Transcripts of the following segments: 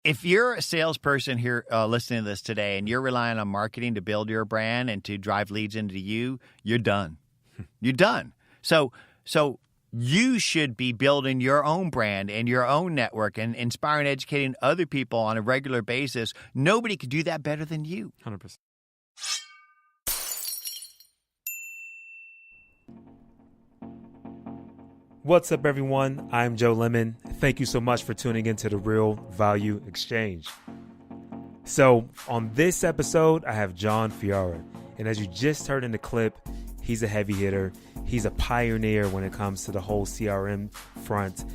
If you're a salesperson here listening to this today and you're relying on marketing to build your brand and to drive leads into you, you're done. You're done. So you should be building your own brand and your own network and inspiring, educating other people on a regular basis. Nobody could do that better than you. 100%. What's up, everyone? I'm Joe Lemon. Thank you so much for tuning into the Real Value Exchange. So on this episode, I have Jon Ferrara. And as you just heard in the clip, he's a heavy hitter. He's a pioneer when it comes to the whole CRM front.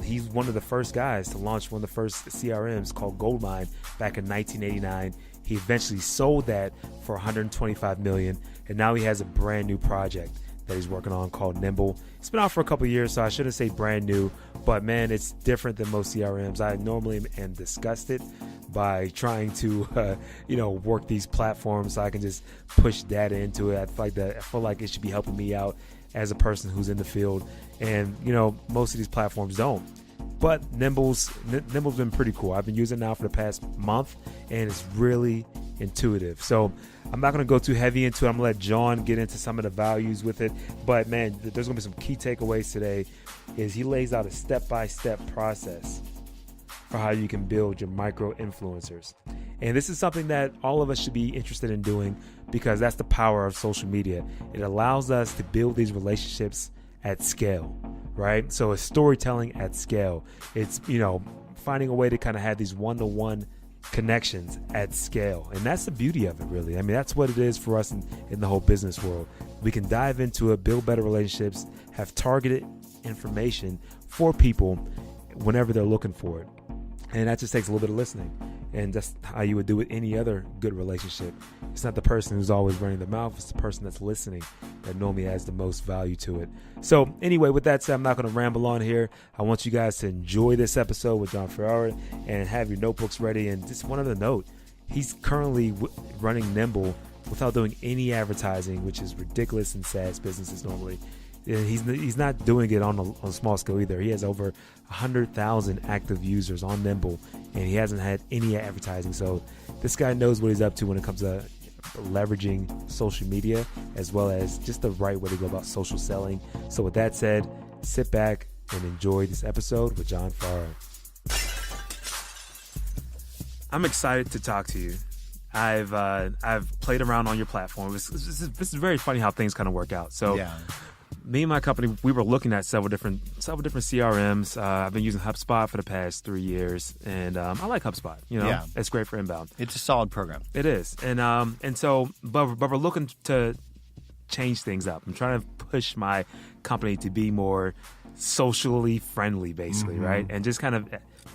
He's one of the first guys to launch one of the first CRMs called GoldMine back in 1989. He eventually sold that for $125 million. And now he has a brand new project that he's working on called Nimble. It's been out for a couple of years, so I shouldn't say brand new, but man, it's different than most CRMs. I normally am disgusted by trying to, work these platforms so I can just push data into it. I feel like it should be helping me out as a person who's in the field, and most of these platforms don't. But Nimble's been pretty cool. I've been using it now for the past month, and it's really intuitive. So I'm not going to go too heavy into it. I'm going to let Jon get into some of the values with it. But man, there's going to be some key takeaways today. Is he lays out a step-by-step process for how you can build your micro influencers. And this is something that all of us should be interested in doing, because that's the power of social media. It allows us to build these relationships at scale, right? So it's storytelling at scale. It's, finding a way to kind of have these one-to-one connections at scale. And that's the beauty of it, really. I mean, that's what it is for us in the whole business world. We can dive into it, build better relationships, have targeted information for people whenever they're looking for it. And that just takes a little bit of listening. And that's how you would do with any other good relationship. It's not the person who's always running their mouth. It's the person that's listening that normally adds the most value to it. So anyway, with that said, I'm not going to ramble on here. I want you guys to enjoy this episode with Jon Ferrara and have your notebooks ready. And just one other note, he's currently running Nimble without doing any advertising, which is ridiculous in SaaS businesses normally. He's not doing it on a small scale either. He has over 100,000 active users on Nimble, and he hasn't had any advertising. So this guy knows what he's up to when it comes to leveraging social media, as well as just the right way to go about social selling. So with that said, sit back and enjoy this episode with Jon Ferrara. I'm excited to talk to you. I've played around on your platform. This is very funny how things kind of work out. So. Yeah. Me and my company, we were looking at several different CRMs. I've been using HubSpot for the past 3 years, and I like HubSpot. It's great for inbound. It's a solid program. It is, but we're looking to change things up. I'm trying to push my company to be more socially friendly, basically, right, and just kind of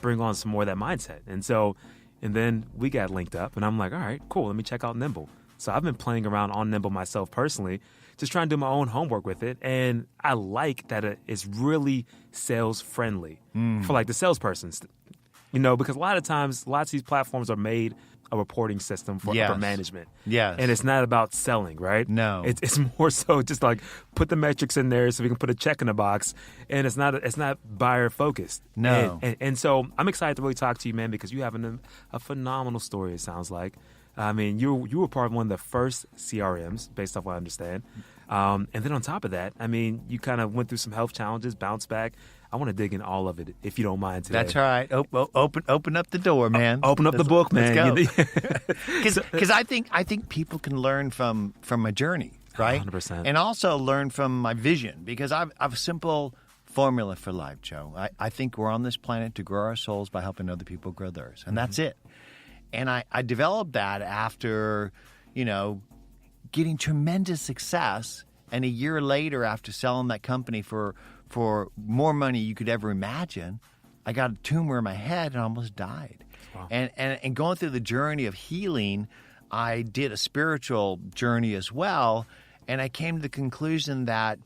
bring on some more of that mindset. And then we got linked up, and I'm like, all right, cool. Let me check out Nimble. So I've been playing around on Nimble myself personally, just trying to do my own homework with it. And I like that it's really sales friendly for like the salespersons, because a lot of times, lots of these platforms are made a reporting system for upper management. Yes. And it's not about selling, right? No. It's more so just like put the metrics in there so we can put a check in the box, and it's not buyer focused. No. And so I'm excited to really talk to you, man, because you have a phenomenal story, it sounds like. I mean, you were part of one of the first CRMs, based off what I understand. And then on top of that, I mean, you kind of went through some health challenges, bounced back. I want to dig in all of it, if you don't mind today. That's all right. Open up the door, man. Open up the book, man. Because I think people can learn from a journey, right? 100%. And also learn from my vision, because I've a simple formula for life, Joe. I think we're on this planet to grow our souls by helping other people grow theirs, and that's it. And I developed that after, getting tremendous success. And a year later, after selling that company for more money you could ever imagine, I got a tumor in my head and almost died. Wow. And going through the journey of healing, I did a spiritual journey as well. And I came to the conclusion that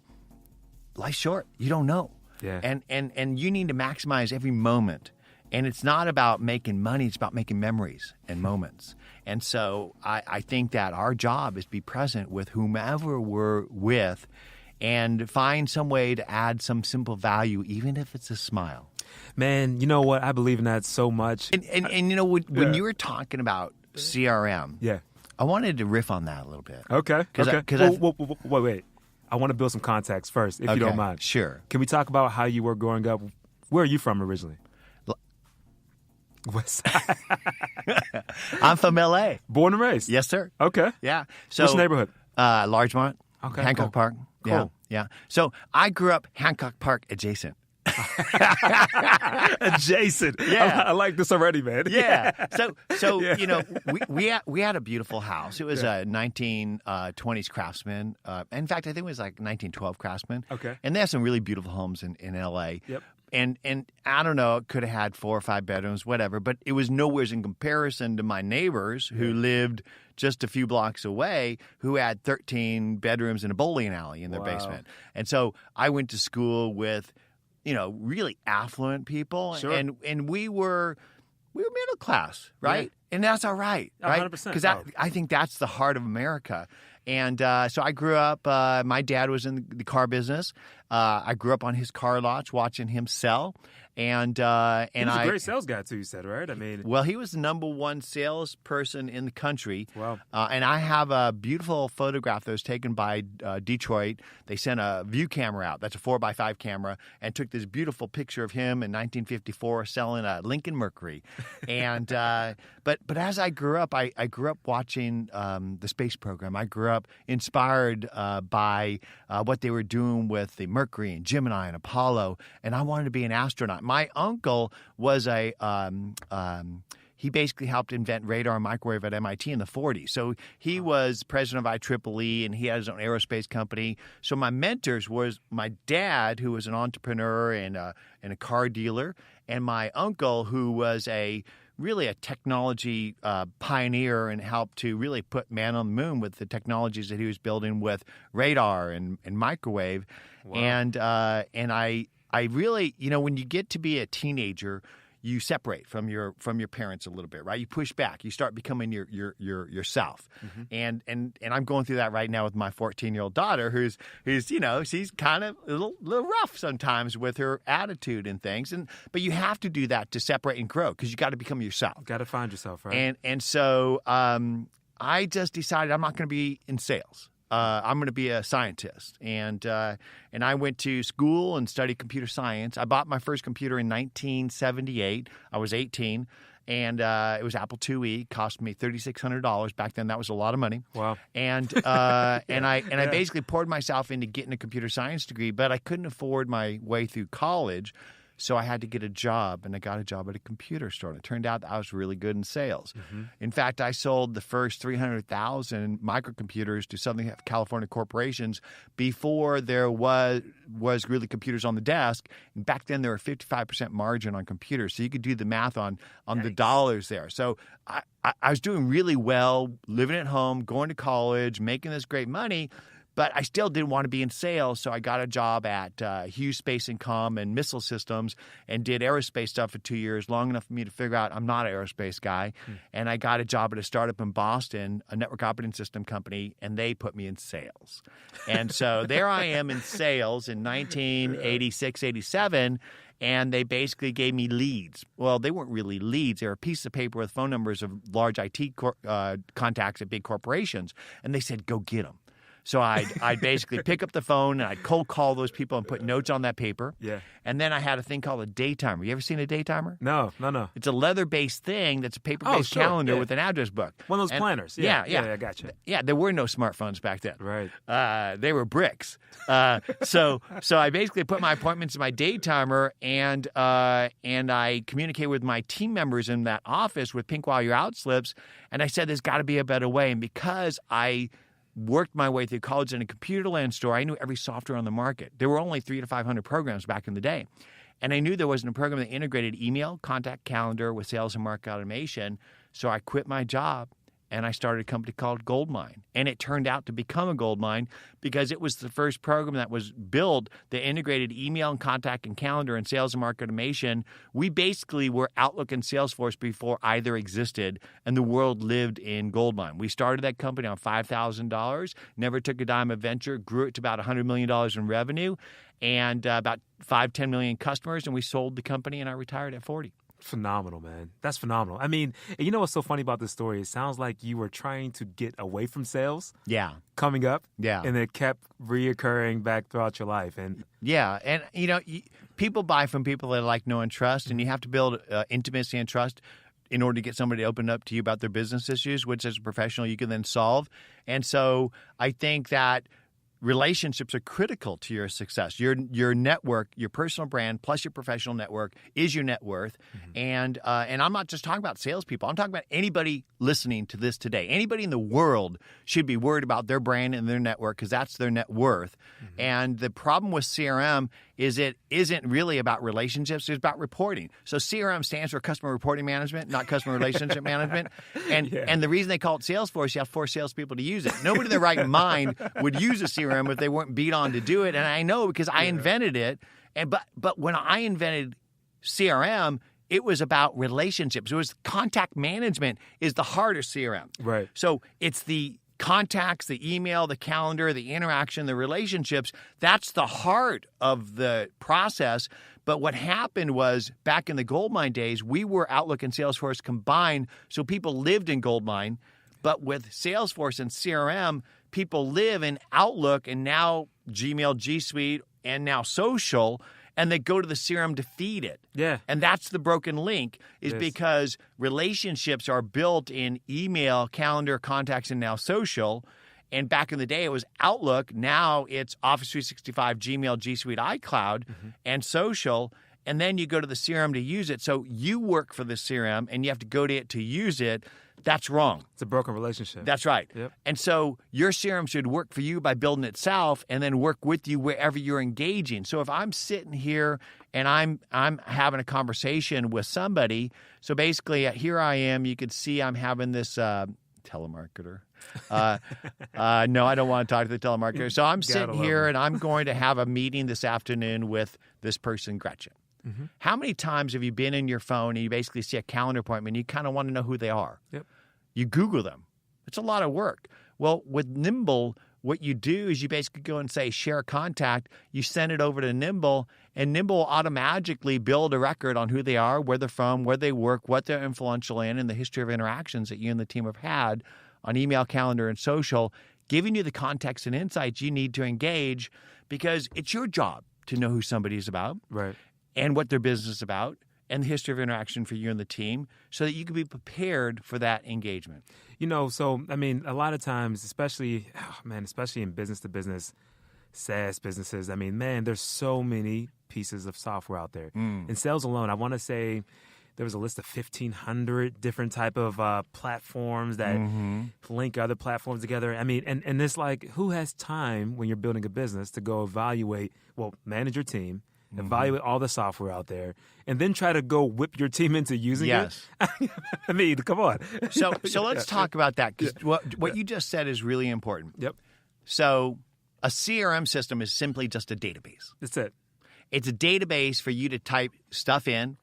life's short. You don't know. Yeah. And you need to maximize every moment. And it's not about making money, it's about making memories and moments. And so I think that our job is to be present with whomever we're with and find some way to add some simple value, even if it's a smile. Man, you know what? I believe in that so much. And you know, when you were talking about CRM, Yeah. I wanted to riff on that a little bit. Okay. Wait. I want to build some context first, if you don't mind. Sure. Can we talk about how you were growing up? Where are you from originally? West Side. I'm from L.A. Born and raised? Yes, sir. Okay. Yeah. So, which neighborhood? Largemont. Okay, Hancock cool. Park. Yeah. Cool. Yeah. So I grew up Hancock Park adjacent. Adjacent. Yeah. I like this already, man. Yeah. So Yeah. you know, we had a beautiful house. It was a 1920s Craftsman. In fact, I think it was like 1912 Craftsman. Okay. And they have some really beautiful homes in L.A. Yep. And I don't know, it could have had 4 or 5 bedrooms, whatever, but it was nowhere in comparison to my neighbors who lived just a few blocks away who had 13 bedrooms and a bowling alley in their basement. And so I went to school with, you know, really affluent people. Sure. And we were middle class, right? Yeah. And that's all right, right? 100%. Because I think that's the heart of America. And so I grew up, my dad was in the car business. I grew up on his car lots watching him sell. And He was I a great sales guy, too, you said, right? I mean, well, he was the number one salesperson in the country. Wow. And I have a beautiful photograph that was taken by Detroit. They sent a view camera out. That's a 4x5 camera, and took this beautiful picture of him in 1954 selling a Lincoln Mercury. And but as I grew up, I grew up watching the space program. I grew up inspired by what they were doing with the Mercury and Gemini and Apollo, and I wanted to be an astronaut. My uncle was he basically helped invent radar and microwave at MIT in the 40s. So he was president of IEEE, and he had his own aerospace company. So my mentors was my dad, who was an entrepreneur and a car dealer, and my uncle, who was really a technology pioneer and helped to really put man on the moon with the technologies that he was building with radar and microwave. Wow. And I really, you know, when you get to be a teenager, you separate from your parents a little bit, right? You push back. You start becoming yourself. Mm-hmm. And I'm going through that right now with my 14-year-old daughter, who's you know, she's kind of a little rough sometimes with her attitude and things. But you have to do that to separate and grow, because you got to become yourself. Got to find yourself, right? And so I just decided I'm not going to be in sales. I'm going to be a scientist, and I went to school and studied computer science. I bought my first computer in 1978. I was 18, and it was Apple IIe. Cost me $3,600 back then. That was a lot of money. Wow! And I basically poured myself into getting a computer science degree, but I couldn't afford my way through college. So I had to get a job, and I got a job at a computer store. And it turned out that I was really good in sales. Mm-hmm. In fact, I sold the first 300,000 microcomputers to Southern California corporations before there was really computers on the desk. And back then, there were 55% margin on computers. So you could do the math on the dollars there. So I was doing really well, living at home, going to college, making this great money. But I still didn't want to be in sales, so I got a job at Hughes Space and Comm and Missile Systems and did aerospace stuff for 2 years, long enough for me to figure out I'm not an aerospace guy. And I got a job at a startup in Boston, a network operating system company, and they put me in sales. And so there I am in sales in 1986, 87, and they basically gave me leads. Well, they weren't really leads. They were a piece of paper with phone numbers of large IT contacts at big corporations, and they said, go get them. So I'd basically pick up the phone and I'd cold call those people and put notes on that paper. Yeah. And then I had a thing called a day timer. You ever seen a day timer? No. It's a leather-based thing that's a paper-based calendar with an address book. One of those planners. Yeah, I got you. Yeah, there were no smartphones back then. Right. They were bricks. So I basically put my appointments in my day timer, and I communicate with my team members in that office with pink while you're out slips. And I said, there's got to be a better way. And because I worked my way through college in a computer land store, I knew every software on the market. There were only 300 to 500 programs back in the day. And I knew there wasn't a program that integrated email, contact calendar with sales and market automation. So I quit my job and I started a company called GoldMine. And it turned out to become a GoldMine because it was the first program that was built that integrated email and contact and calendar and sales and market automation. We basically were Outlook and Salesforce before either existed, and the world lived in GoldMine. We started that company on $5,000, never took a dime of venture, grew it to about $100 million in revenue, and about 10 million customers, and we sold the company, and I retired at 40. Phenomenal, man. That's phenomenal. I mean, you know what's so funny about this story? It sounds like you were trying to get away from sales. Yeah. Coming up. Yeah. And it kept reoccurring back throughout your life. And yeah. And, people buy from people they like, know, and trust, and you have to build intimacy and trust in order to get somebody to open up to you about their business issues, which as a professional you can then solve. And so I think that relationships are critical to your success. Your network, your personal brand, plus your professional network is your net worth. And I'm not just talking about salespeople. I'm talking about anybody listening to this today. Anybody in the world should be worried about their brand and their network because that's their net worth. And the problem with CRM is it isn't really about relationships. It's about reporting. So CRM stands for Customer Reporting Management, not Customer Relationship Management. And the reason they call it Salesforce, you have 4 salespeople to use it. Nobody in their right mind would use a CRM if they weren't beat on to do it. And I know because I invented it. But when I invented CRM, it was about relationships. It was contact management is the heart of CRM. Right. So it's the contacts, the email, the calendar, the interaction, the relationships. That's the heart of the process. But what happened was back in the GoldMine days, we were Outlook and Salesforce combined. So people lived in GoldMine. But with Salesforce and CRM, people live in Outlook and now Gmail, G Suite, and now social. And they go to the CRM to feed it. Yeah. And that's the broken link is because relationships are built in email, calendar, contacts, and now social. And back in the day, it was Outlook. Now it's Office 365, Gmail, G Suite, iCloud, and social. And then you go to the CRM to use it. So you work for the CRM, and you have to go to it to use it. That's wrong. It's a broken relationship. That's right. Yep. And so your CRM should work for you by building itself and then work with you wherever you're engaging. So if I'm sitting here and I'm having a conversation with somebody, so basically here I am, you could see I'm having this telemarketer. No, I don't want to talk to the telemarketer. So I'm sitting here and I'm going to have a meeting this afternoon with this person, Gretchen. How many times have you been in your phone and you basically see a calendar appointment and you kind of want to know who they are? Yep. You Google them. It's a lot of work. Well, with Nimble, what you do is you basically go and say, share a contact. You send it over to Nimble, and Nimble will automatically build a record on who they are, where they're from, where they work, what they're influential in, and the history of interactions that you and the team have had on email, calendar, and social, giving you the context and insights you need to engage because it's your job to know who somebody is about. Right. And what their business is about, and the history of interaction for you and the team so that you can be prepared for that engagement. So, I mean, a lot of times, especially in business-to-business SaaS businesses, I mean, man, there's so many pieces of software out there. In sales alone, I want to say there was a list of 1,500 different type of platforms that link other platforms together. I mean, and it's like, who has time when you're building a business to go manage your team, evaluate all the software out there, and then try to go whip your team into using it. I mean, come on. So let's talk about that because what you just said is really important. Yep. So a CRM system is simply just a database. That's it. It's a database for you to type stuff in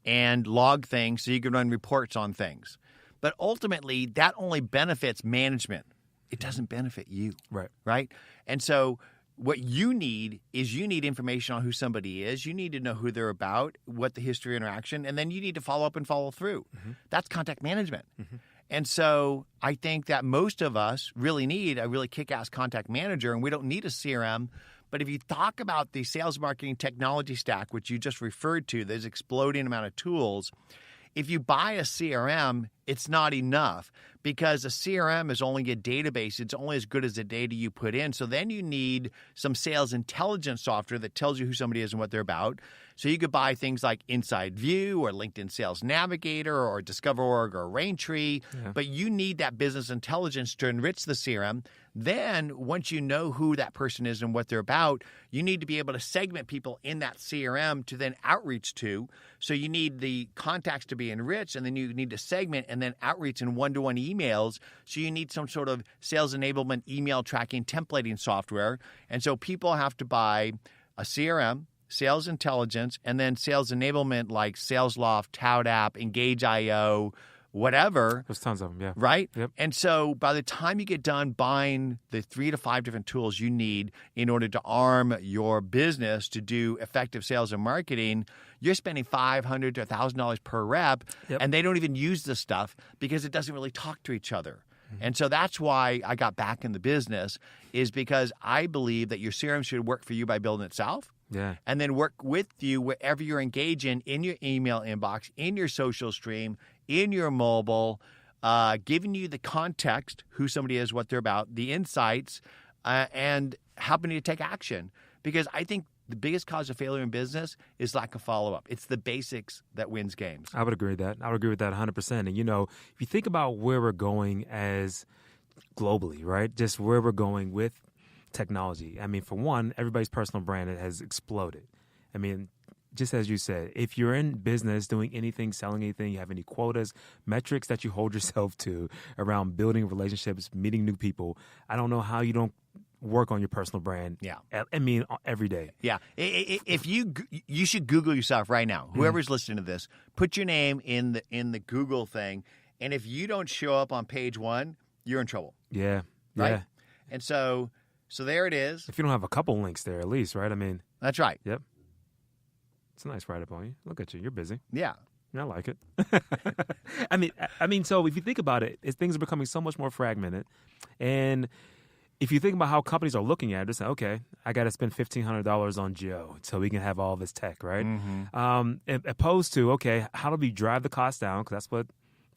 and log things so you can run reports on things. But ultimately, that only benefits management. It doesn't benefit you. Right? And so what you need is information on who somebody is. You need to know who they're about, what the history of interaction, and then you need to follow up and follow through. That's contact management. And so I think that most of us really need a really kick-ass contact manager, and we don't need a CRM. But if you talk about the sales marketing technology stack, which you just referred to, there's exploding amount of tools. If you buy a CRM, it's not enough because a CRM is only a database. It's only as good as the data you put in. So then you need some sales intelligence software that tells you who somebody is and what they're about. So you could buy things like Inside View or LinkedIn Sales Navigator or DiscoverOrg or Raintree, but you need that business intelligence to enrich the CRM. Then once you know who that person is and what they're about, you need to be able to segment people in that CRM to then outreach to. So you need the contacts to be enriched, and then you need to segment, and then outreach and one-to-one emails. So you need some sort of sales enablement email tracking templating software. And so people have to buy a CRM, sales intelligence, and then sales enablement like SalesLoft, ToutApp, Engage.io, whatever. There's tons of them, yeah. Right? Yep. And so by the time you get done buying the 3 to 5 different tools you need in order to arm your business to do effective sales and marketing, you're spending $500 to $1,000 per rep, and they don't even use this stuff because it doesn't really talk to each other. And so that's why I got back in the business, is because I believe that your CRM should work for you by building itself. Yeah. And then work with you wherever you're engaging in your email inbox, in your social stream, in your mobile, giving you the context, who somebody is, what they're about, the insights, and helping you to take action. Because I think the biggest cause of failure in business is lack of follow-up. It's the basics that wins games. I would agree with that. I would agree with that 100%. And, if you think about where we're going as globally, right, just where we're going with technology. I mean, for one, everybody's personal brand has exploded. I mean, just as you said, if you're in business doing anything, selling anything, you have any quotas, metrics that you hold yourself to around building relationships, meeting new people, I don't know how you don't work on your personal brand. Yeah. I mean, every day. Yeah. If you should Google yourself right now. Whoever's listening to this, put your name in the Google thing, and if you don't show up on page 1, you're in trouble. Yeah. Right? Yeah. And so there it is. If you don't have a couple links there, at least, right? I mean, that's right. Yep. It's a nice write-up on you. Look at you. You're busy. Yeah. I like it. I mean, so if you think about it, things are becoming so much more fragmented. And if you think about how companies are looking at it, it's like, okay, I got to spend $1,500 on Joe so we can have all this tech, right? Opposed to, okay, how do we drive the cost down? Because that's what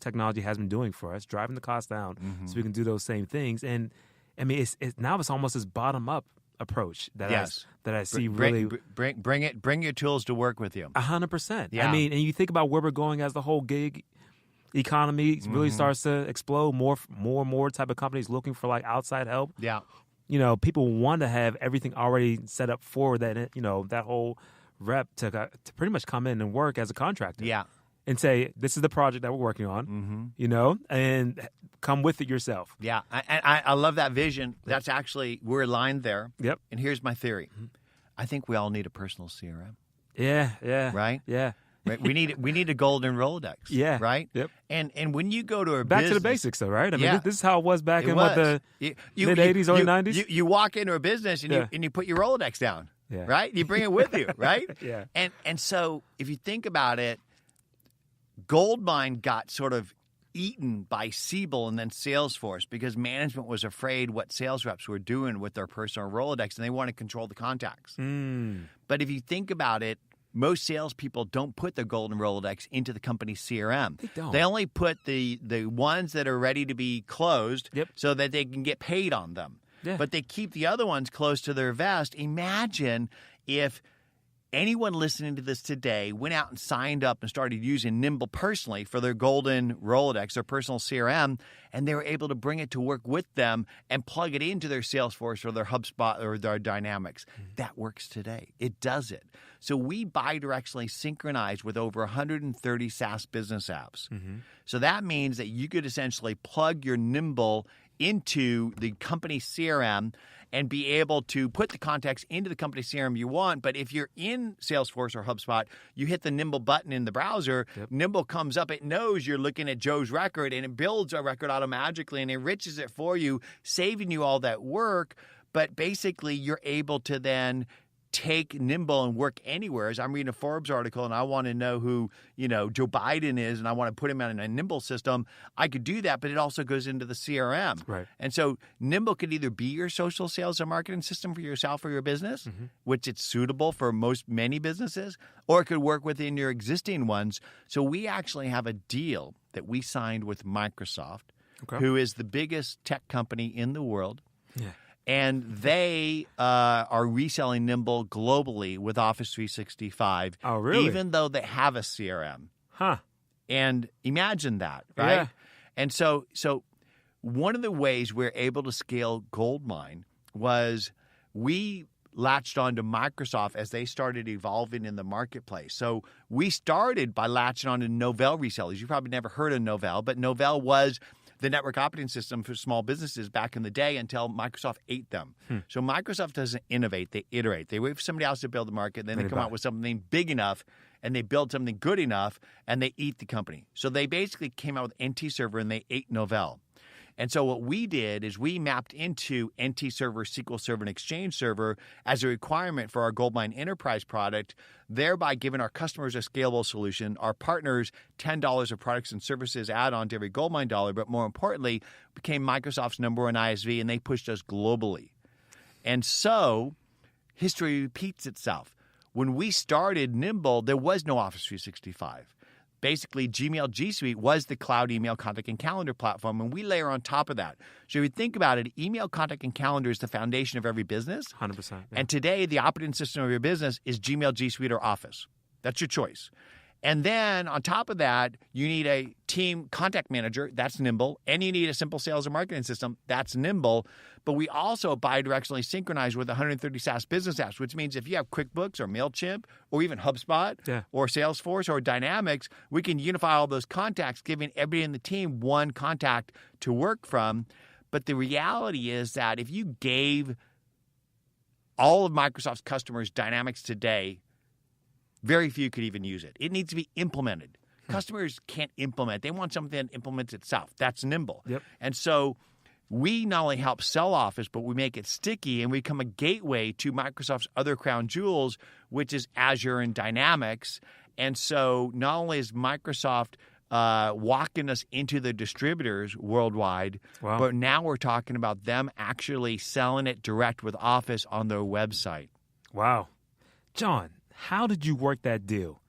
technology has been doing for us, driving the cost down so we can do those same things. And I mean, now it's almost this bottom-up approach that I see really bring your tools to work with you. 100%. Yeah. I mean, and you think about where we're going as the whole gig economy really starts to explode. More and more type of companies looking for like outside help. Yeah. People want to have everything already set up for that. That whole rep to pretty much come in and work as a contractor. Yeah. And say, this is the project that we're working on, and come with it yourself. Yeah. I love that vision. That's actually, we're aligned there. Yep. And here's my theory. I think we all need a personal CRM. Yeah. Right? Yeah. Right? We need a golden Rolodex. Yeah. Right? Yep. And when you go to a back business, to the basics, though, right? I mean, Yeah. this is how it was back in the mid '80s, early '90s. You walk into a business and you put your Rolodex down. Yeah. Right? You bring it with you. Right? Yeah. And so if you think about it, GoldMine got sort of eaten by Siebel and then Salesforce because management was afraid what sales reps were doing with their personal Rolodex, and they want to control the contacts. But if you think about it, most salespeople don't put their golden Rolodex into the company's CRM. They don't. They only put the ones that are ready to be closed so that they can get paid on them. Yeah. But they keep the other ones close to their vest. Imagine if anyone listening to this today went out and signed up and started using Nimble personally for their golden Rolodex, their personal CRM, and they were able to bring it to work with them and plug it into their Salesforce or their HubSpot or their Dynamics. That works today. It does it. So we bidirectionally synchronize with over 130 SaaS business apps. So that means that you could essentially plug your Nimble into the company CRM and be able to put the contacts into the company CRM you want. But if you're in Salesforce or HubSpot, you hit the Nimble button in the browser, Nimble comes up, it knows you're looking at Joe's record, and it builds a record automatically and enriches it for you, saving you all that work. But basically, you're able to then take Nimble and work anywhere. As I'm reading a Forbes article and I want to know who, Joe Biden is, and I want to put him in a Nimble system, I could do that, but it also goes into the CRM. Right. And so Nimble could either be your social sales and marketing system for yourself or your business, which it's suitable for many businesses, or it could work within your existing ones. So we actually have a deal that we signed with Microsoft, who is the biggest tech company in the world. Yeah. And they are reselling Nimble globally with Office 365. Oh, really? Even though they have a CRM. Huh. And imagine that, right? Yeah. And so one of the ways we're able to scale GoldMine was we latched on to Microsoft as they started evolving in the marketplace. So we started by latching on to Novell resellers. You probably never heard of Novell, but Novell was the network operating system for small businesses back in the day until Microsoft ate them. So Microsoft doesn't innovate, they iterate. They wait for somebody else to build the market, then they come out with something big enough, and they build something good enough, and they eat the company. So they basically came out with NT Server, and they ate Novell. And so what we did is we mapped into NT Server, SQL Server, and Exchange Server as a requirement for our GoldMine Enterprise product, thereby giving our customers a scalable solution, our partners $10 of products and services add-on to every GoldMine dollar, but more importantly, became Microsoft's #1 ISV, and they pushed us globally. And so history repeats itself. When we started Nimble, there was no Office 365. Basically, Gmail G Suite was the cloud email, contact, and calendar platform, and we layer on top of that. So if you think about it, email, contact, and calendar is the foundation of every business. 100%. Yeah. And today, the operating system of your business is Gmail, G Suite, or Office. That's your choice. And then on top of that, you need a team contact manager. That's Nimble. And you need a simple sales and marketing system. That's Nimble. But we also bidirectionally synchronize with 130 SaaS business apps, which means if you have QuickBooks or MailChimp or even HubSpot or Salesforce or Dynamics, we can unify all those contacts, giving everybody in the team one contact to work from. But the reality is that if you gave all of Microsoft's customers Dynamics today, very few could even use it. It needs to be implemented. Customers can't implement. They want something that implements itself. That's Nimble. Yep. And so we not only help sell Office, but we make it sticky and we become a gateway to Microsoft's other crown jewels, which is Azure and Dynamics. And so not only is Microsoft walking us into the distributors worldwide, but now we're talking about them actually selling it direct with Office on their website. Wow. Jon, how did you work that deal?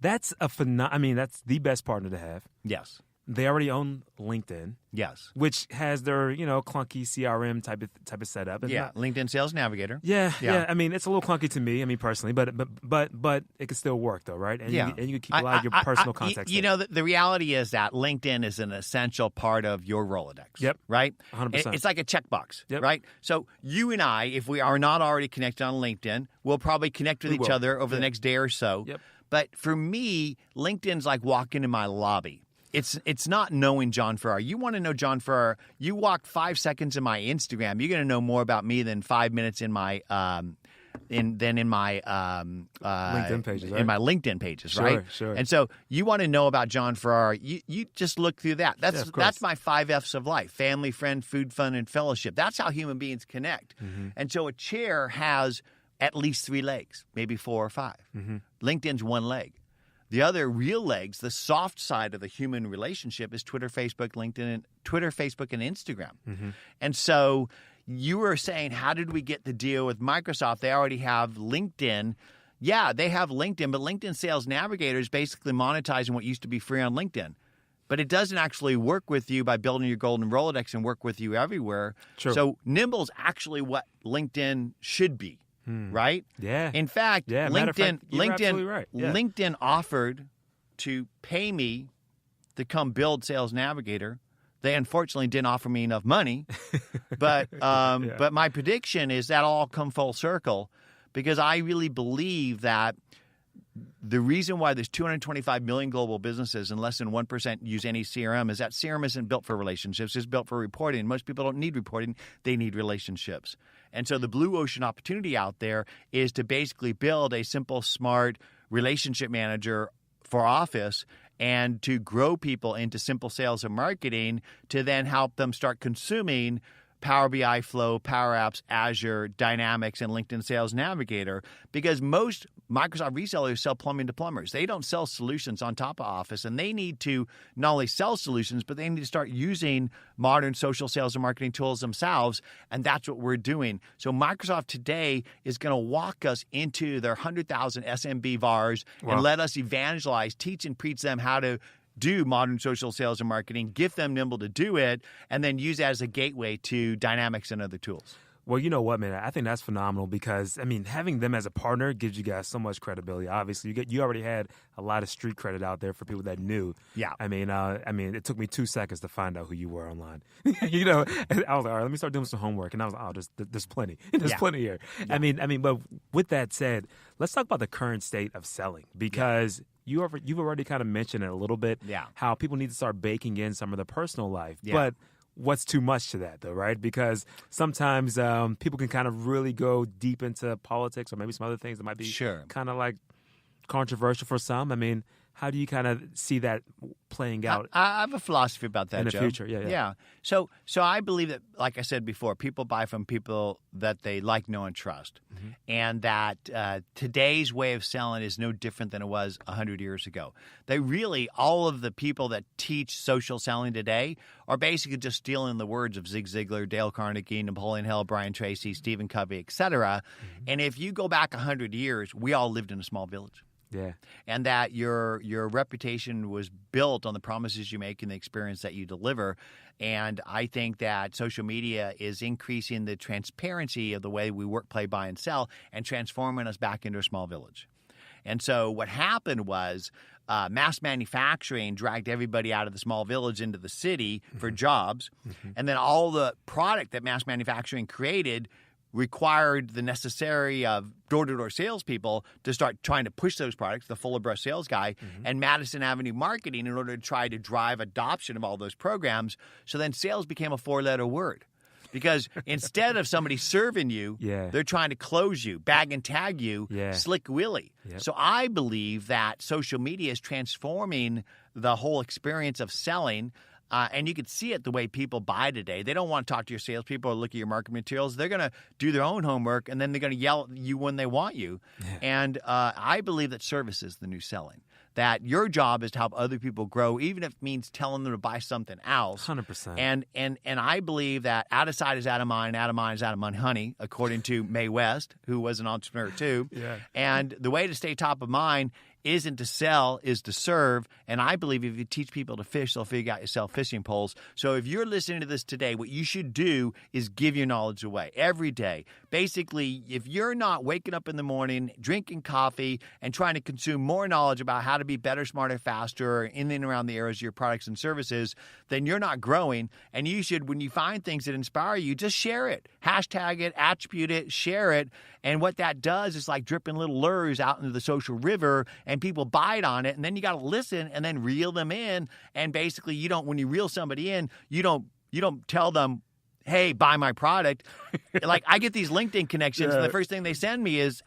That's that's the best partner to have. Yes. They already own LinkedIn. Yes. Which has their, clunky CRM type of setup. Yeah. LinkedIn Sales Navigator. Yeah. I mean, it's a little clunky to me. I mean, personally, but it can still work though, right? And you can keep a lot of your personal contacts. The reality is that LinkedIn is an essential part of your Rolodex. Yep. Right. 100%. It's like a checkbox. Yep. Right. So you and I, if we are not already connected on LinkedIn, we'll probably connect with each other over the next day or so. Yep. But for me, LinkedIn's like walking in my lobby. It's not knowing Jon Ferrara. You want to know Jon Ferrara, you walk 5 seconds in my Instagram, you're going to know more about me than 5 minutes in my LinkedIn pages, right? In my LinkedIn pages, right? Sure. And so you want to know about Jon Ferrara, you just look through that. That's my 5 F's of life: family, friend, food, fun, and fellowship. That's how human beings connect. Mm-hmm. And so a chair has at least 3 legs, maybe 4 or 5. Mm-hmm. LinkedIn's 1 leg. The other real legs, the soft side of the human relationship, is Twitter, Facebook, and Instagram. Mm-hmm. And so you were saying, how did we get the deal with Microsoft? They already have LinkedIn. Yeah, they have LinkedIn, but LinkedIn Sales Navigator is basically monetizing what used to be free on LinkedIn. But it doesn't actually work with you by building your golden Rolodex and work with you everywhere. True. So Nimble's actually what LinkedIn should be. Right? Yeah. In fact, LinkedIn right. Yeah. LinkedIn offered to pay me to come build Sales Navigator. They unfortunately didn't offer me enough money, but my prediction is that'll all come full circle, because I really believe that the reason why there's 225 million global businesses and less than 1% use any CRM is that CRM isn't built for relationships. It's built for reporting. Most people don't need reporting. They need relationships. And so the blue ocean opportunity out there is to basically build a simple, smart relationship manager for Office and to grow people into simple sales and marketing to then help them start consuming Power BI, Flow, Power Apps, Azure, Dynamics, and LinkedIn Sales Navigator, because most Microsoft resellers sell plumbing to plumbers. They don't sell solutions on top of Office, and they need to not only sell solutions, but they need to start using modern social sales and marketing tools themselves, and that's what we're doing. So Microsoft today is going to walk us into their 100,000 SMB VARs and let us evangelize, teach and preach them how to do modern social sales and marketing, give them Nimble to do it, and then use that as a gateway to Dynamics and other tools. Well, you know what, man? I think that's phenomenal because, I mean, having them as a partner gives you guys so much credibility. Obviously, you already had a lot of street credit out there for people that knew. Yeah. I mean, it took me 2 seconds to find out who you were online. You know, and I was like, all right, let me start doing some homework. And I was like, oh, there's plenty. There's plenty here. Yeah. I mean, but with that said, let's talk about the current state of selling because you've already kind of mentioned it a little bit. Yeah. How people need to start baking in some of the personal life. Yeah. But what's too much to that, though, right? Because sometimes people can kind of really go deep into politics or maybe some other things that might be kind of like controversial for some. I mean, how do you kind of see that playing out? I have a philosophy about that, in the Joe. future. Yeah. So I believe that, like I said before, people buy from people that they like, know, and trust, and that today's way of selling is no different than it was 100 years ago. All of the people that teach social selling today are basically just stealing the words of Zig Ziglar, Dale Carnegie, Napoleon Hill, Brian Tracy, Stephen Covey, etc. And if you go back 100 years, we all lived in a small village. Yeah. And that your reputation was built on the promises you make and the experience that you deliver. And I think that social media is increasing the transparency of the way we work, play, buy, and sell and transforming us back into a small village. And so what happened was mass manufacturing dragged everybody out of the small village into the city for jobs. And then all the product that mass manufacturing created required the necessary door-to-door salespeople to start trying to push those products, the fuller brush sales guy, and Madison Avenue marketing in order to try to drive adoption of all those programs. So then sales became a 4-letter word. Because instead of somebody serving you, they're trying to close you, bag and tag you, Slick Willie. Yep. So I believe that social media is transforming the whole experience of selling. And you can see it the way people buy today. They don't want to talk to your salespeople or look at your marketing materials. They're going to do their own homework, and then they're going to yell at you when they want you. Yeah. And I believe that service is the new selling. That your job is to help other people grow, even if it means telling them to buy something else. 100%. And I believe that out of sight is out of mind is out of money, honey, according to Mae West, who was an entrepreneur too. And the way to stay top of mind isn't to sell, is to serve. And I believe if you teach people to fish, they'll figure out yourself fishing poles. So if you're listening to this today, what you should do is give your knowledge away every day. Basically, if you're not waking up in the morning, drinking coffee, and trying to consume more knowledge about how to be better, smarter, faster in and around the areas of your products and services, then you're not growing. And you should, when you find things that inspire you, just share it. Hashtag it, attribute it, share it. And what that does is like dripping little lures out into the social river, and people bite on it, and then you got to listen and then reel them in. And basically, you don't, when you reel somebody in, you don't tell them, hey, buy my product. Like I get these LinkedIn connections, and the first thing they send me is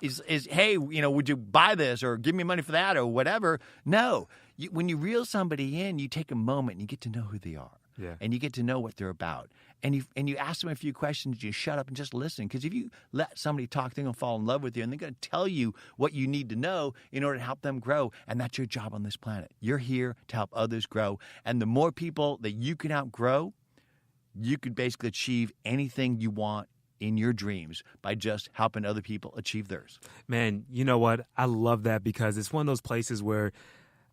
hey, would you buy this or give me money for that or whatever? No, when you reel somebody in, you take a moment and you get to know who they are. And you get to know what they're about. And you ask them a few questions, you shut up and just listen. Because if you let somebody talk, they're going to fall in love with you, and they're going to tell you what you need to know in order to help them grow. And that's your job on this planet. You're here to help others grow. And the more people that you can outgrow, you could basically achieve anything you want in your dreams by just helping other people achieve theirs. Man, you know what? I love that because it's one of those places where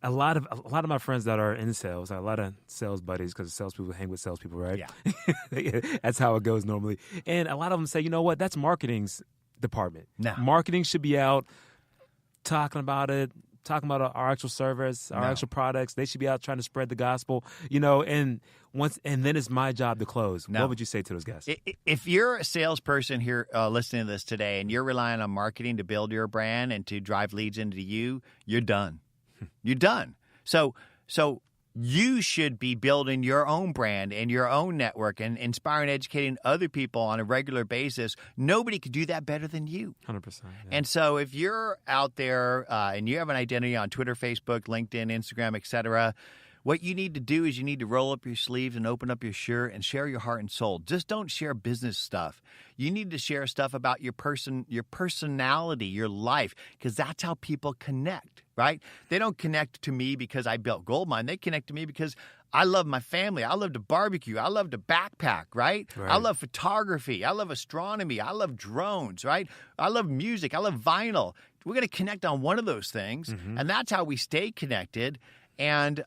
a lot of my friends that are in sales, a lot of sales buddies, because salespeople hang with salespeople, right? Yeah. That's how it goes normally. And a lot of them say, you know what, that's marketing's department. No. Marketing should be out talking about it, talking about our actual service, our actual products. They should be out trying to spread the gospel, and then it's my job to close. No. What would you say to those guys? If you're a salesperson here listening to this today and you're relying on marketing to build your brand and to drive leads into you, you're done. You're done. So you should be building your own brand and your own network and inspiring, educating other people on a regular basis. Nobody could do that better than you. 100%. Yeah. And so if you're out there and you have an identity on Twitter, Facebook, LinkedIn, Instagram, etc., what you need to do is you need to roll up your sleeves and open up your shirt and share your heart and soul. Just don't share business stuff. You need to share stuff about your personality, your life, because that's how people connect, right? They don't connect to me because I built GoldMine. They connect to me because I love my family. I love to barbecue. I love to backpack, right? I love photography. I love astronomy. I love drones, right? I love music. I love vinyl. We're going to connect on one of those things, and that's how we stay connected. And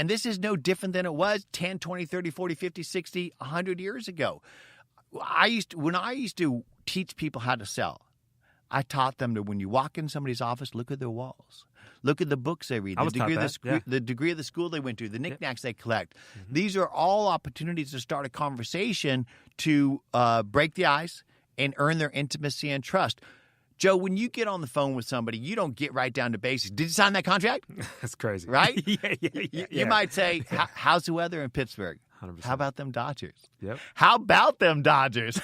this is no different than it was 10, 20, 30, 40, 50, 60, 100 years ago. when I used to teach people how to sell, I taught them to, when you walk in somebody's office, look at their walls. Look at the books they read, the degree of the school they went to, the knickknacks they collect. Mm-hmm. These are all opportunities to start a conversation to break the ice and earn their intimacy and trust. Joe, when you get on the phone with somebody, you don't get right down to basics. Did you sign that contract? That's crazy. Right? Yeah. You might say, how's the weather in Pittsburgh? 100%. How about them Dodgers? Yep. How about them Dodgers?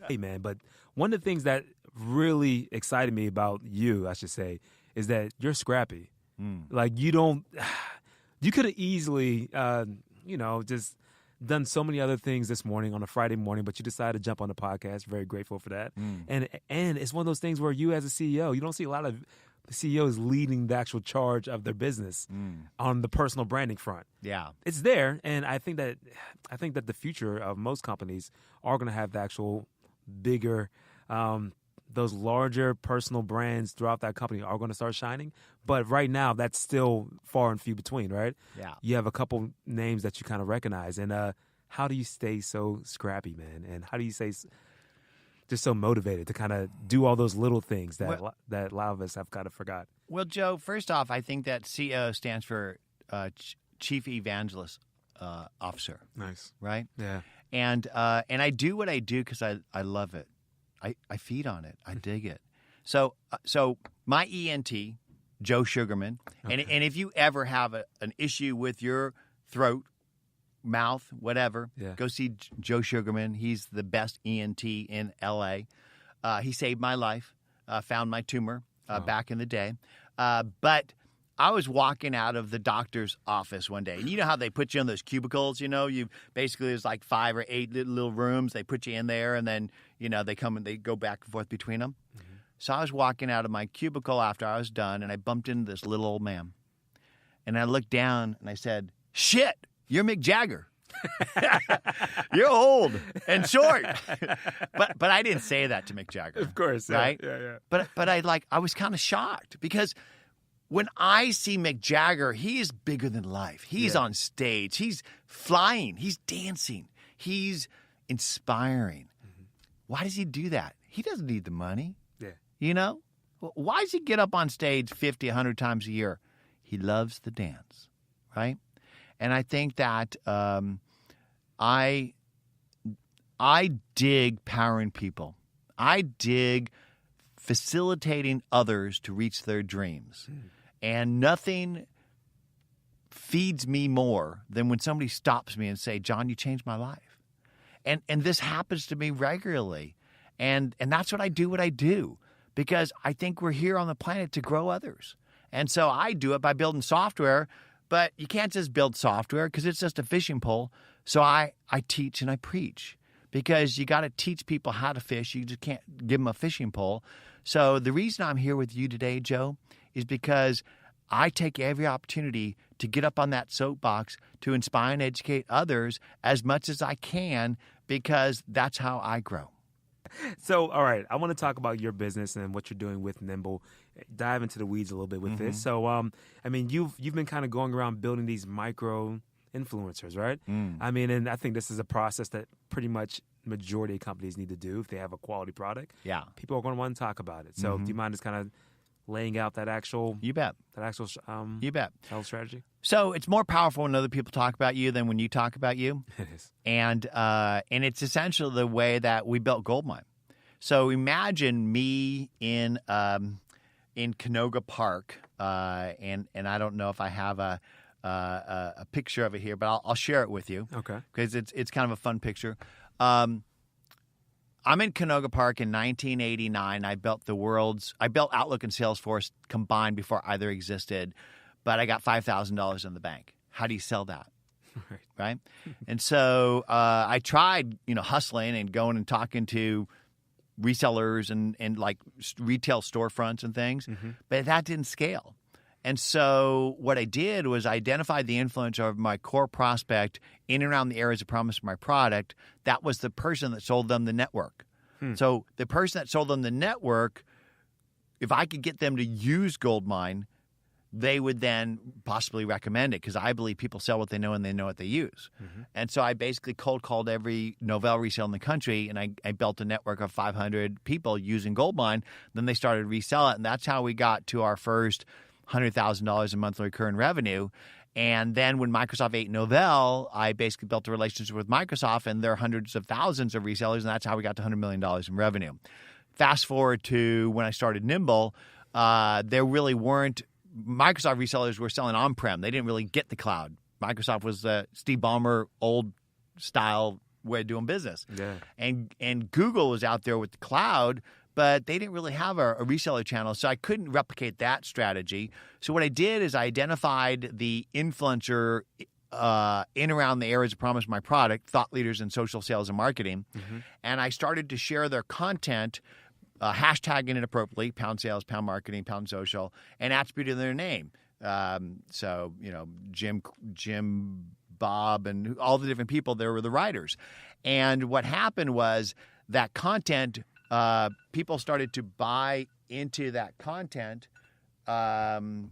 Hey, man, but one of the things that really excited me about you, I should say, is that you're scrappy. Like, you could have easily, just done so many other things this morning on a Friday morning, but you decided to jump on the podcast. Very grateful for that. And it's one of those things where you as a CEO, you don't see a lot of CEOs leading the actual charge of their business on the personal branding front. Yeah. It's there, and I think that the future of most companies are going to have the actual bigger those larger personal brands throughout that company are going to start shining. But right now, that's still far and few between, right? Yeah. You have a couple names that you kind of recognize. And how do you stay so scrappy, man? And how do you stay just so motivated to kind of do all those little things that a lot of us have kind of forgot? Well, Joe, first off, I think that CEO stands for Chief Evangelist Officer. Nice. Right? Yeah. And I do what I do because I love it. I feed on it. I dig it. So my ENT, Joe Sugarman, and if you ever have an issue with your throat, mouth, whatever, go see Joe Sugarman. He's the best ENT in L.A. He saved my life, found my tumor back in the day. But I was walking out of the doctor's office one day, and you know how they put you in those cubicles, you basically there's like 5 or 8 little rooms. They put you in there, and then, they come and they go back and forth between them. Mm-hmm. So I was walking out of my cubicle after I was done, and I bumped into this little old man. And I looked down, and I said, "Shit, you're Mick Jagger." You're old and short. but I didn't say that to Mick Jagger. Of course. Right? Yeah. But I was kind of shocked because when I see Mick Jagger, he is bigger than life. He's on stage. He's flying. He's dancing. He's inspiring. Mm-hmm. Why does he do that? He doesn't need the money. Yeah. Why does he get up on stage 50, 100 times a year? He loves the dance, right? And I think that I dig powering people. I dig facilitating others to reach their dreams. And nothing feeds me more than when somebody stops me and say, "John, you changed my life." And this happens to me regularly. And that's what I do because I think we're here on the planet to grow others. And so I do it by building software, but you can't just build software because it's just a fishing pole. So I teach and I preach because you got to teach people how to fish. You just can't give them a fishing pole. So the reason I'm here with you today, Joe, is because I take every opportunity to get up on that soapbox to inspire and educate others as much as I can because that's how I grow. So, all right, I want to talk about your business and what you're doing with Nimble. Dive into the weeds a little bit with this. So, you've been kind of going around building these micro influencers, right? And I think this is a process that pretty much majority of companies need to do if they have a quality product. Yeah, people are going to want to talk about it. So, do you mind just kind of laying out that actual? You bet. That actual. You bet. Sales strategy. So it's more powerful when other people talk about you than when you talk about you. It is. And it's essentially the way that we built GoldMine. So imagine me in Canoga Park, and I don't know if I have a picture of it here, but I'll share it with you. Okay. Because it's kind of a fun picture. I'm in Canoga Park in 1989. I built Outlook and Salesforce combined before either existed, but I got $5,000 in the bank. How do you sell that? Right? And so I tried, hustling and going and talking to resellers and like retail storefronts and things, but that didn't scale. And so what I did was identify the influencer of my core prospect in and around the areas of promise of my product. That was the person that sold them the network. So the person that sold them the network, if I could get them to use GoldMine, they would then possibly recommend it because I believe people sell what they know and they know what they use. And so I basically cold called every Novell resale in the country, and I built a network of 500 people using GoldMine. Then they started to resell it, and that's how we got to our first $100,000 in monthly recurring revenue. And then when Microsoft ate Novell, I basically built a relationship with Microsoft, and there are hundreds of thousands of resellers, and that's how we got to $100 million in revenue. Fast forward to when I started Nimble, there really weren't Microsoft resellers were selling on-prem. They didn't really get the cloud. Microsoft was the Steve Ballmer old-style way of doing business. Yeah. And Google was out there with the cloud, but they didn't really have a reseller channel, so I couldn't replicate that strategy. So what I did is I identified the influencer in around the areas of promise of my product, thought leaders in social sales and marketing, and I started to share their content, hashtagging it appropriately, pound sales, pound marketing, pound social, and attributing their name. So, Jim, Bob, and all the different people, there were the writers. And what happened was that content, people started to buy into that content and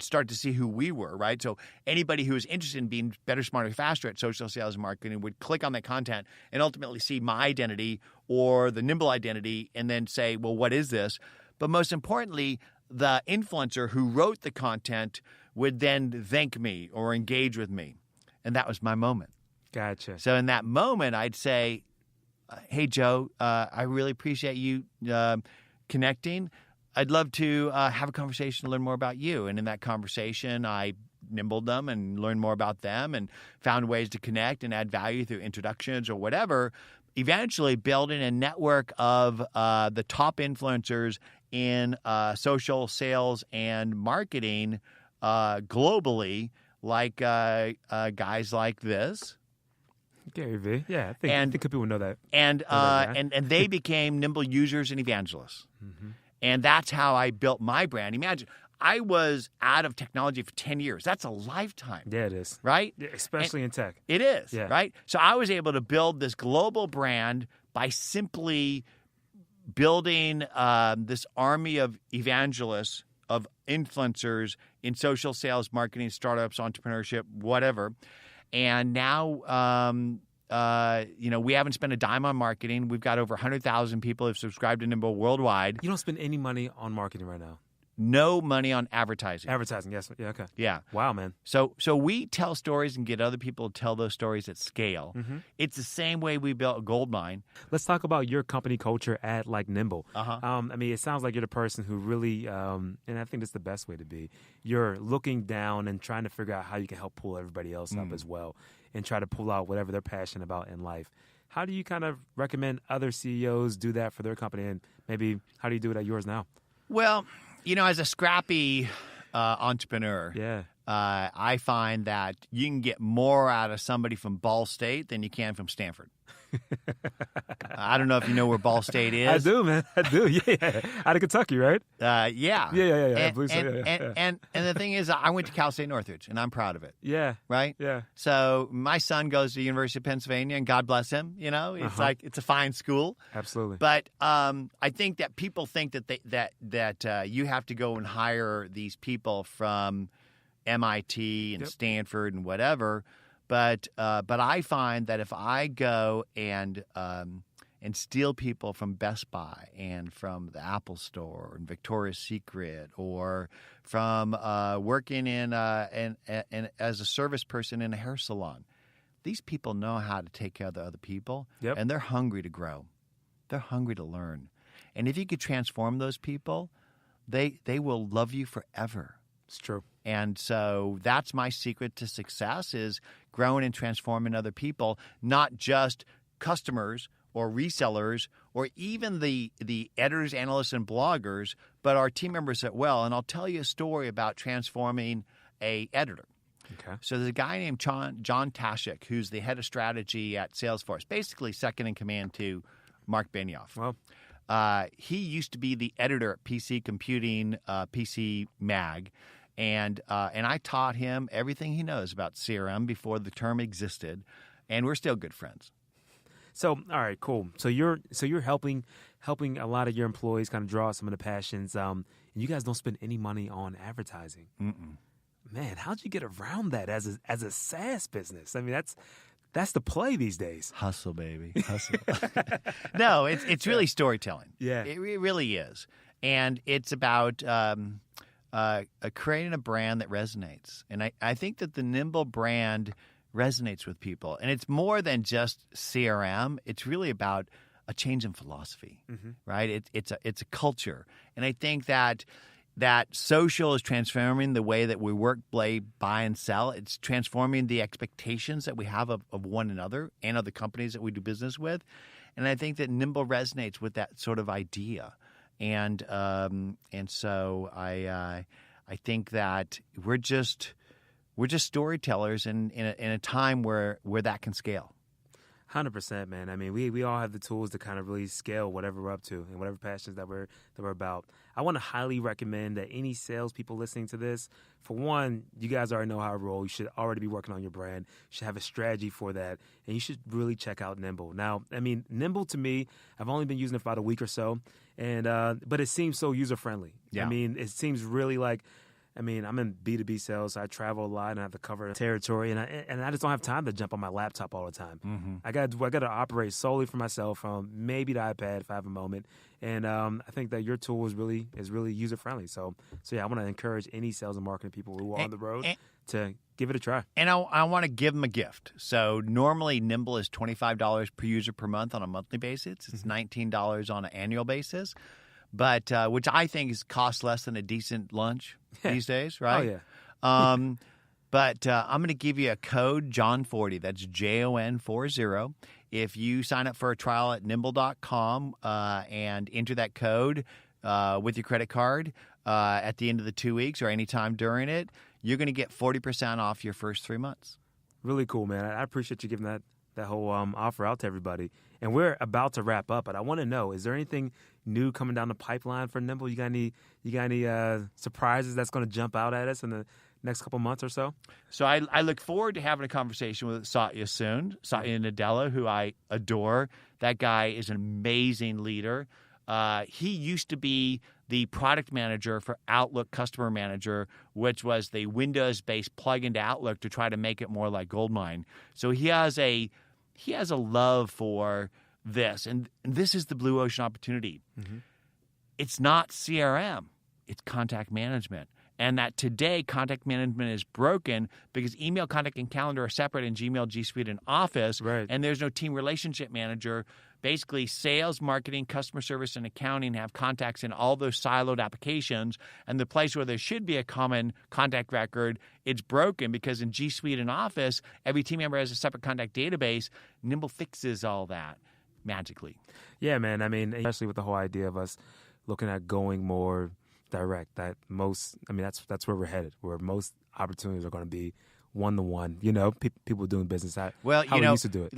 start to see who we were, right? So anybody who was interested in being better, smarter, faster at social sales and marketing would click on that content and ultimately see my identity or the Nimble identity and then say, well, what is this? But most importantly, the influencer who wrote the content would then thank me or engage with me. And that was my moment. Gotcha. So in that moment, I'd say, hey, Joe, I really appreciate you connecting. I'd love to have a conversation to learn more about you. And in that conversation, I nimbled them and learned more about them and found ways to connect and add value through introductions or whatever, eventually building a network of the top influencers in social sales and marketing globally, like guys like this. Gary V. Yeah, I think people know that. And they became Nimble users and evangelists. And that's how I built my brand. Imagine, I was out of technology for 10 years. That's a lifetime. Yeah, it is. Right? Yeah, especially in tech. It is, yeah. Right? So I was able to build this global brand by simply building this army of evangelists, of influencers in social sales, marketing, startups, entrepreneurship, whatever. And now we haven't spent a dime on marketing. We've got over 100,000 people who have subscribed to Nimble worldwide. You don't spend any money on marketing right now? No money on advertising. Advertising, yes. Yeah, okay. Yeah. Wow, man. So we tell stories and get other people to tell those stories at scale. It's the same way we built GoldMine. Let's talk about your company culture at Nimble. It sounds like you're the person who really, and I think that's the best way to be, you're looking down and trying to figure out how you can help pull everybody else up as well and try to pull out whatever they're passionate about in life. How do you kind of recommend other CEOs do that for their company, and maybe how do you do it at yours now? Well, as a scrappy entrepreneur, I find that you can get more out of somebody from Ball State than you can from Stanford. I don't know if you know where Ball State is. I do, man. I do. Yeah. Out of Kentucky, right? Yeah. Yeah. I believe so. And the thing is, I went to Cal State Northridge, and I'm proud of it. Yeah. Right? Yeah. So my son goes to the University of Pennsylvania, and God bless him. It's like it's a fine school. Absolutely. But I think that people think that you have to go and hire these people from MIT and Stanford and whatever. But I find that if I go and steal people from Best Buy and from the Apple Store and Victoria's Secret, or from working in as a service person in a hair salon, these people know how to take care of the other people, and they're hungry to grow. They're hungry to learn. And if you could transform those people, they will love you forever. It's true. And so that's my secret to success, is growing and transforming other people, not just customers or resellers or even the editors, analysts, and bloggers, but our team members as well. And I'll tell you a story about transforming a editor. Okay. So there's a guy named Jon Tashik, who's the head of strategy at Salesforce, basically second in command to Mark Benioff. Well, he used to be the editor at PC Computing, PC Mag. And I taught him everything he knows about CRM before the term existed, and we're still good friends. So, all right, cool. So you're helping a lot of your employees kind of draw some of the passions and you guys don't spend any money on advertising. Mm-mm. Man, how'd you get around that as a SaaS business? I mean, that's the play these days. Hustle, baby, hustle. No, it's really storytelling. Yeah. It really is, and it's about creating a brand that resonates. And I think that the Nimble brand resonates with people, and it's more than just CRM. It's really about a change in philosophy, right? It's a culture, and I think that social is transforming the way that we work, play, buy, and sell. It's transforming the expectations that we have of one another and of the companies that we do business with. And I think that Nimble resonates with that sort of idea. And so I think that we're just storytellers in a time where that can scale. 100%, man. I mean, we all have the tools to kind of really scale whatever we're up to and whatever passions that we're about. I want to highly recommend that any salespeople listening to this, for one, you guys already know how I roll. You should already be working on your brand. You should have a strategy for that, and you should really check out Nimble. Now, I mean, Nimble to me, I've only been using it for about a week or so, and but it seems so user friendly. Yeah. I mean, it seems really like. I mean, I'm in B2B sales. So I travel a lot and I have to cover territory, and I just don't have time to jump on my laptop all the time. Mm-hmm. I got to operate solely for myself from maybe the iPad if I have a moment. And I think that your tool is really user friendly. So yeah, I want to encourage any sales and marketing people who are on the road to give it a try. And I want to give them a gift. So normally Nimble is $25 per user per month on a monthly basis. It's $19 on an annual basis. But which I think costs less than a decent lunch these days, right? Oh, yeah. But I'm going to give you a code, Jon40. That's JON40. If you sign up for a trial at nimble.com and enter that code with your credit card at the end of the 2 weeks or anytime during it, you're going to get 40% off your first 3 months. Really cool, man. I appreciate you giving that whole offer out to everybody. And we're about to wrap up, but I want to know, is there anything new coming down the pipeline for Nimble? You got any surprises that's going to jump out at us in the next couple months or so? So I look forward to having a conversation with Satya soon. Satya Nadella, who I adore. That guy is an amazing leader. He used to be the product manager for Outlook Customer Manager, which was the Windows-based plugin to Outlook to try to make it more like GoldMine. So he has a love for this, and this is the blue ocean opportunity. Mm-hmm. It's not CRM, it's contact management. And that today, contact management is broken because email, contact, and calendar are separate in Gmail, G Suite, and Office. Right. And there's no team relationship manager. Basically, sales, marketing, customer service, and accounting have contacts in all those siloed applications. And the place where there should be a common contact record, it's broken because in G Suite and Office, every team member has a separate contact database. Nimble fixes all that magically. Yeah, man. I mean, especially with the whole idea of us looking at going more direct, that's where we're headed, where most opportunities are going to be one-to-one, people doing business. How we used to do it.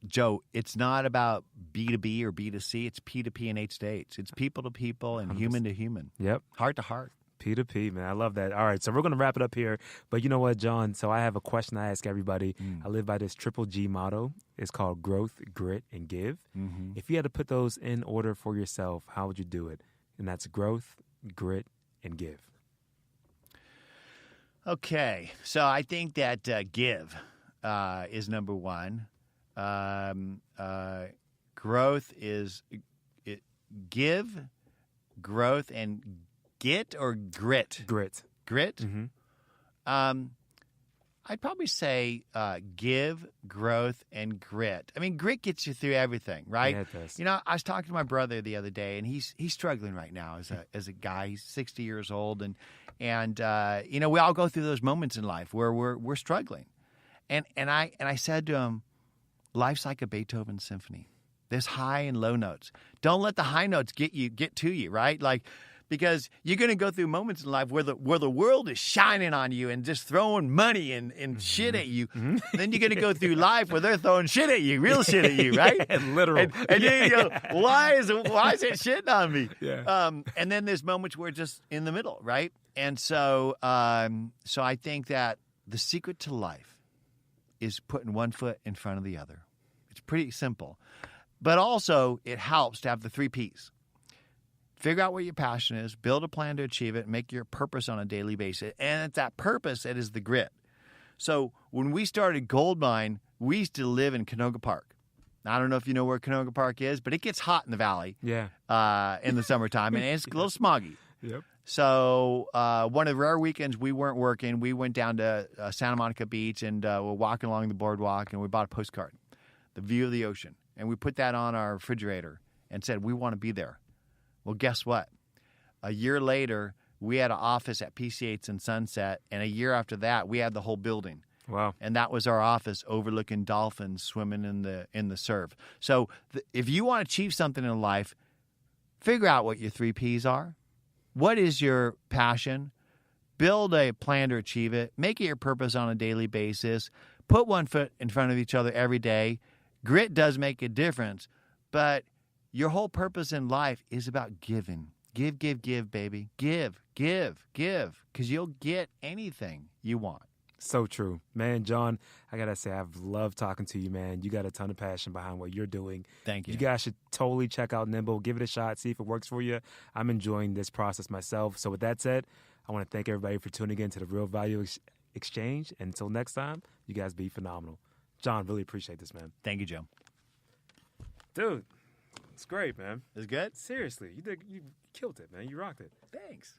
Joe, it's not about B2B or B2C. It's P2P in 8 states. It's people to people and 100%. Human to human. Yep. Heart to heart. P2P, man. I love that. All right, so we're going to wrap it up here. But you know what, John? So I have a question I ask everybody. I live by this triple G motto. It's called growth, grit, and give. Mm-hmm. If you had to put those in order for yourself, how would you do it? And that's growth, grit, and give. Okay, so I think that give is number one. Growth is give, growth, and get or grit? Grit. Grit? Mm-hmm. I'd probably say give, growth, and grit. I mean, grit gets you through everything, right? Yeah, it does. I was talking to my brother the other day, and he's struggling right now as a guy. He's 60 years old, and we all go through those moments in life where we're struggling. And I said to him, life's like a Beethoven symphony. There's high and low notes. Don't let the high notes get to you, right? Because you're going to go through moments in life where the world is shining on you and just throwing money and shit at you. Mm-hmm. Then you're going to go through life where they're throwing shit at you, real shit at you, right? Yeah, literal. And then you go, why is it shitting on me? Yeah. And then there's moments where it's just in the middle, right? And so I think that the secret to life is putting one foot in front of the other. It's pretty simple. But also, it helps to have the 3 Ps. Figure out what your passion is, build a plan to achieve it, make your purpose on a daily basis. And it's that purpose that is the grit. So when we started GoldMine, we used to live in Canoga Park. I don't know if you know where Canoga Park is, but it gets hot in the valley in the summertime, and it's a little smoggy. Yep. So one of the rare weekends we weren't working, we went down to Santa Monica Beach, and we're walking along the boardwalk, and we bought a postcard, the view of the ocean. And we put that on our refrigerator and said, we want to be there. Well, guess what? A year later, we had an office at PC8 and Sunset, and a year after that, we had the whole building. Wow. And that was our office overlooking dolphins swimming in the surf. So if you want to achieve something in life, figure out what your 3 Ps are. What is your passion? Build a plan to achieve it. Make it your purpose on a daily basis. Put one foot in front of each other every day. Grit does make a difference, but your whole purpose in life is about giving. Give, baby. Give. Because you'll get anything you want. So true. Man, Jon, I got to say, I've loved talking to you, man. You got a ton of passion behind what you're doing. Thank you. You guys should totally check out Nimble. Give it a shot. See if it works for you. I'm enjoying this process myself. So with that said, I want to thank everybody for tuning in to the Real Value Exchange. And until next time, you guys be phenomenal. Jon, really appreciate this, man. Thank you, Joe. Dude, it's great, man. Is it good? Seriously, you killed it, man. You rocked it. Thanks.